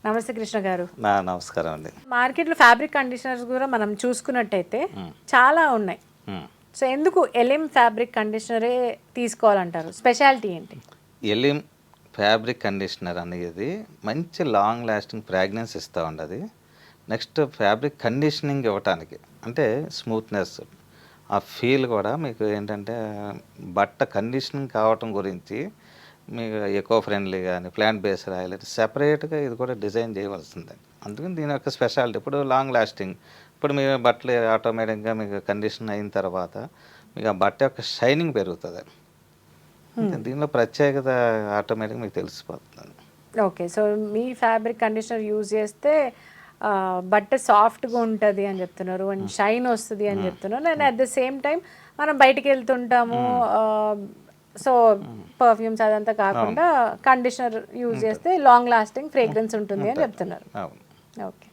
నమస్తే కృష్ణ గారు. నమస్కారం అండి. మార్కెట్లో ఫ్యాబ్రిక్ కండిషనర్స్ కూడా మనం చూసుకున్నట్టయితే చాలా ఉన్నాయి. సో ఎందుకు ఎలిమ్ ఫ్యాబ్రిక్ కండిషనరే తీసుకోవాలంటారు? స్పెషాలిటీ ఏంటి? ఎలిమ్ ఫ్యాబ్రిక్ కండిషనర్ అనేది మంచి లాంగ్ లాస్టింగ్ ఫ్రాగ్రెన్స్ ఇస్తూ ఉండదు. నెక్స్ట్ ఫ్యాబ్రిక్ కండిషనింగ్ ఇవ్వటానికి అంటే స్మూత్నెస్ ఆ ఫీల్ కూడా మీకు ఏంటంటే బట్ట కండిషనింగ్ కావటం గురించి మీకు ఎకో ఫ్రెండ్లీ కానీ ప్లాంట్ బేస్డ్ ఆయిల్ సెపరేట్గా ఇది కూడా డిజైన్ చేయవలసిందే. అందుకని దీని యొక్క స్పెషాలిటీ ఇప్పుడు లాంగ్ లాస్టింగ్. ఇప్పుడు మీ బట్టలు ఆటోమేటిక్గా మీకు కండిషన్ అయిన తర్వాత మీకు ఆ బట్ట యొక్క షైనింగ్ పెరుగుతుంది. దీనిలో ప్రత్యేకత ఆటోమేటిక్గా మీకు తెలిసిపోతుంది. ఓకే, సో మీ ఫ్యాబ్రిక్ కండిషనర్ యూజ్ చేస్తే బట్ట సాఫ్ట్గా ఉంటుంది అని చెప్తున్నారు, అండ్ షైన్ వస్తుంది అని చెప్తున్నారు. And at the same time మనం బయటికి వెళ్తుంటాము, సో పర్ఫ్యూమ్స్ అదంతా కాకుండా కండిషనర్ యూజ్ చేస్తే లాంగ్ లాస్టింగ్ ఫ్రేగ్రెన్స్ ఉంటుంది అని చెప్తున్నారు. ఓకే.